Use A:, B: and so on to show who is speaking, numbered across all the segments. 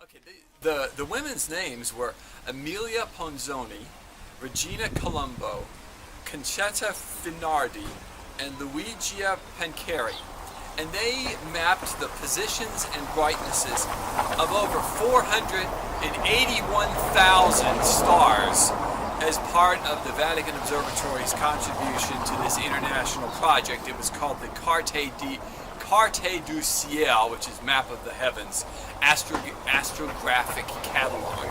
A: Okay, the women's names were Amelia Ponzoni, Regina Colombo, Concetta Finardi, and Luigia Pancari. And they mapped the positions and brightnesses of over 481,000 stars as part of the Vatican Observatory's contribution to this international project. It was called the Carte du Ciel, which is Map of the Heavens, astrographic catalog.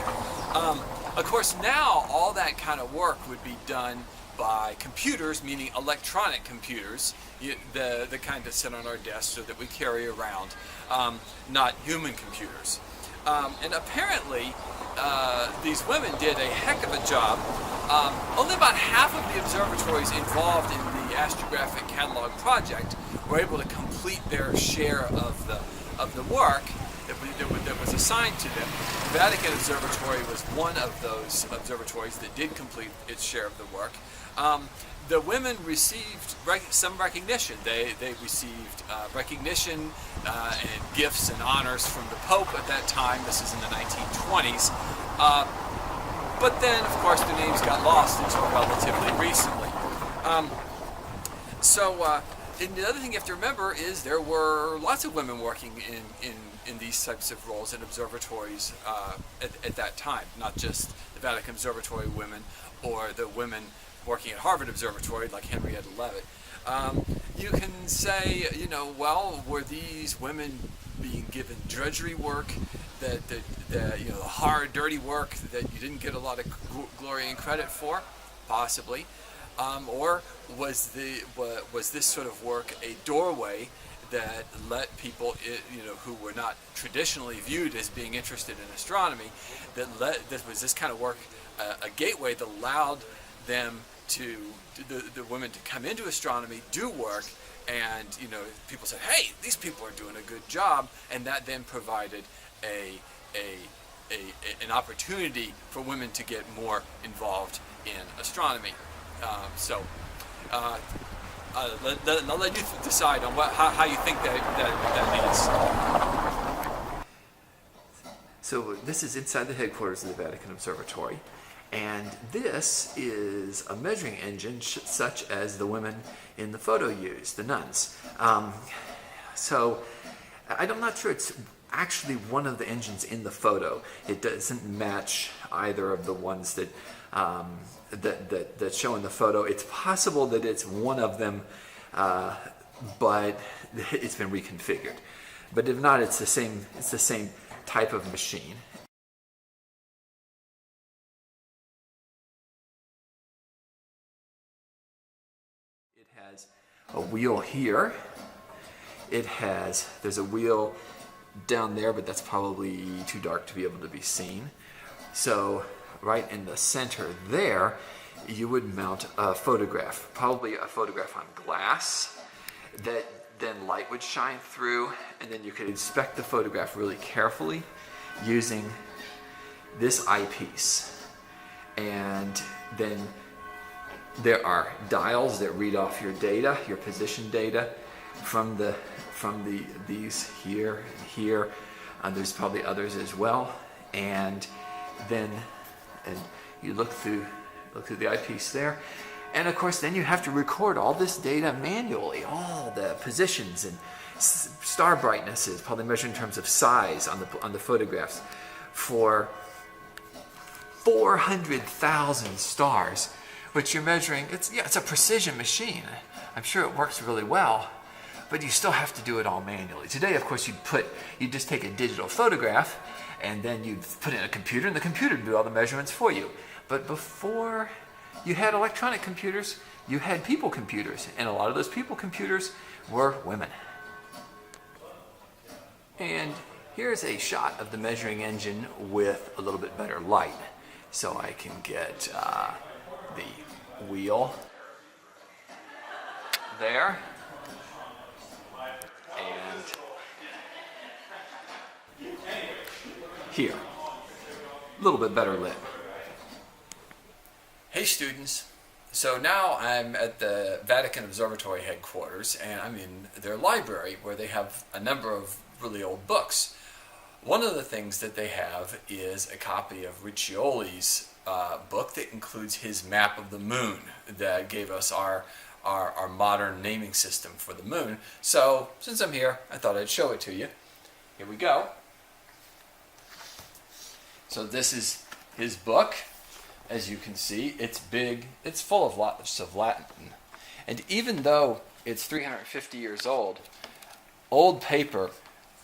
A: Of course, now all that kind of work would be done by computers, meaning electronic computers, the kind that sit on our desks or that we carry around, not human computers. And apparently, these women did a heck of a job. Only about half of the observatories involved in the astrographic catalog project were able to complete their share of the work that was assigned to them. The Vatican Observatory was one of those observatories that did complete its share of the work. The women received some recognition. They received recognition and gifts and honors from the Pope at that time. This is in the 1920s. But then, of course, the names got lost until relatively recently. And the other thing you have to remember is there were lots of women working in these types of roles in observatories at that time, not just the Vatican Observatory women or the women working at Harvard Observatory like Henrietta Leavitt. You can say, well, were these women being given drudgery work, the hard, dirty work that you didn't get a lot of glory and credit for? Possibly. Or was this sort of work a doorway that let people, who were not traditionally viewed as being interested in astronomy, was this kind of work a gateway that allowed them the women to come into astronomy, do work, and people said, hey, these people are doing a good job, and that then provided an opportunity for women to get more involved in astronomy. I'll let you decide on how you think that is.
B: So this is inside the headquarters of the Vatican Observatory, and this is a measuring engine such as the women in the photo use, the nuns. So I'm not sure it's actually one of the engines in the photo. It doesn't match either of the ones that show in the photo. It's possible that it's one of them, but it's been reconfigured. But if not, it's the same type of machine. It has a wheel here. There's a wheel down there, but that's probably too dark to be able to be seen. So right in the center there, you would mount a photograph, probably a photograph on glass that then light would shine through, and then you could inspect the photograph really carefully using this eyepiece. And then there are dials that read off your data, your position data, from these here and here. There's probably others as well. And then you look through the eyepiece there, and of course then you have to record all this data manually, all the positions and star brightnesses, probably measured in terms of size on the photographs, for 400,000 stars, which you're measuring. It's a precision machine. I'm sure it works really well, but you still have to do it all manually. Today, of course, you'd just take a digital photograph and then you'd put it in a computer, and the computer would do all the measurements for you. But before you had electronic computers, you had people computers, and a lot of those people computers were women. And here's a shot of the measuring engine with a little bit better light. So I can get the wheel there, and here, a little bit better lit.
A: Hey students, so now I'm at the Vatican Observatory headquarters, and I'm in their library where they have a number of really old books. One of the things that they have is a copy of Riccioli's book that includes his map of the moon that gave us our modern naming system for the moon. So since I'm here, I thought I'd show it to you. Here we go. So this is his book. As you can see, it's big. It's full of lots of Latin. And even though it's 350 years old paper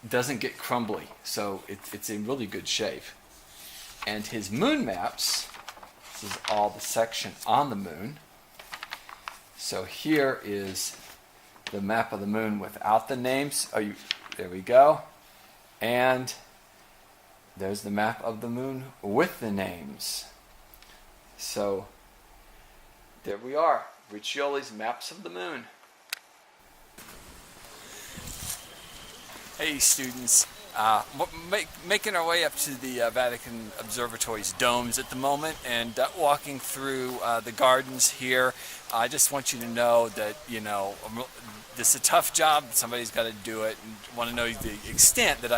A: doesn't get crumbly, so it's in really good shape. And his moon maps, this is all the section on the moon. So here is the map of the moon without the names. There we go. And there's the map of the moon with the names. So there we are, Riccioli's Maps of the Moon. Hey students, making our way up to the Vatican Observatory's domes at the moment, and walking through the gardens here. I just want you to know that, this is a tough job. Somebody's got to do it, and want to know the extent that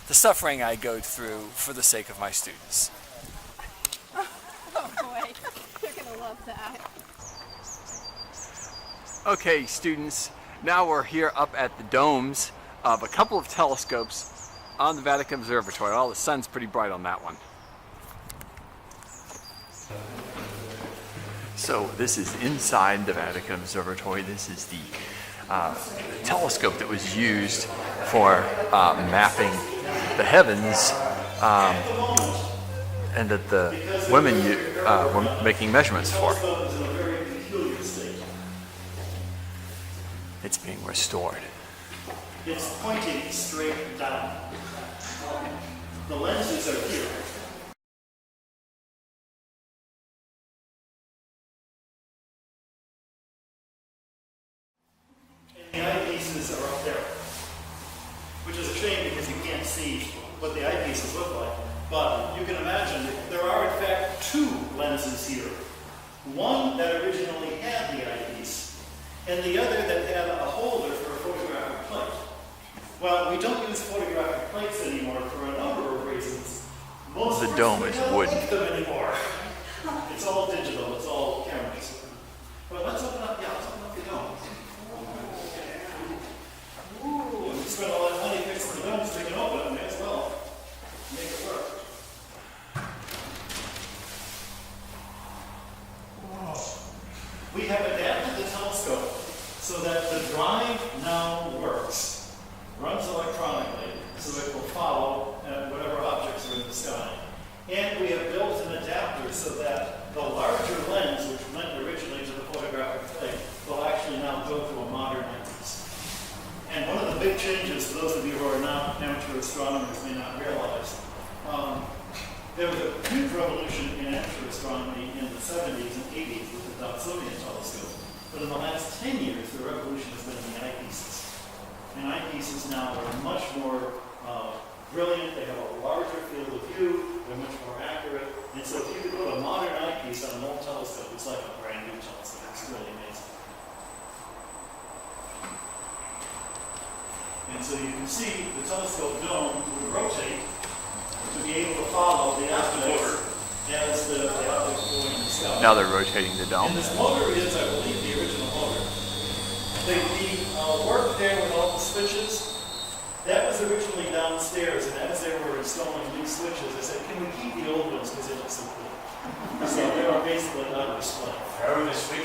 A: the suffering I go through for the sake of my students.
C: Oh boy, they're gonna love that.
A: Okay, students, now we're here up at the domes of a couple of telescopes on the Vatican Observatory. Well, the sun's pretty bright on that one. So this is inside the Vatican Observatory. This is the telescope that was used for mapping the heavens, and that the women were making measurements for. It's being restored.
D: It's pointing straight down. The lenses are here. And the eyepieces are up there, which is a shame because you can't see what the eyepieces look like. But you can imagine there are in fact two lenses here. One that originally had the eyepiece, and the other that had a holder for a photographic plate. Well, we don't use photographic plates anymore for a number of reasons. Most
B: The dome is wooden.
D: Like them anymore. It's all digital. It's all cameras. But let's open up. Yeah, let's open up the dome. Ooh, we spent all that money fixing the dome so we can open it. May as well make it work. We have adapted the telescope so that the drive now works, runs electronically, so it will follow whatever objects are in the sky. And we have built an adapter so that the larger lens, which went originally to the photographic plate, will actually now go to a modern eyepiece. And one of the big changes, for those of you who are not amateur astronomers may not realize, there was a huge revolution in amateur astronomy in the 70s and 80s with the Dobsonian telescope. But in the last 10 years, the revolution has been in the eyepieces. And eyepieces now are much more brilliant. They have a larger field of view. They're much more accurate. And so if you could put a modern eyepiece on an old telescope, it's like a brand new telescope. It's really amazing. And so you can see the telescope dome would rotate to be able to follow the objects as the objects go in the sky.
B: Now they're rotating the dome.
D: And this motor is, I believe, the original motor. The work there with all the switches, that was originally downstairs, and as they were installing new switches, I said, can we keep the old ones because they look so cool? So they are basically on display.
E: How are the switches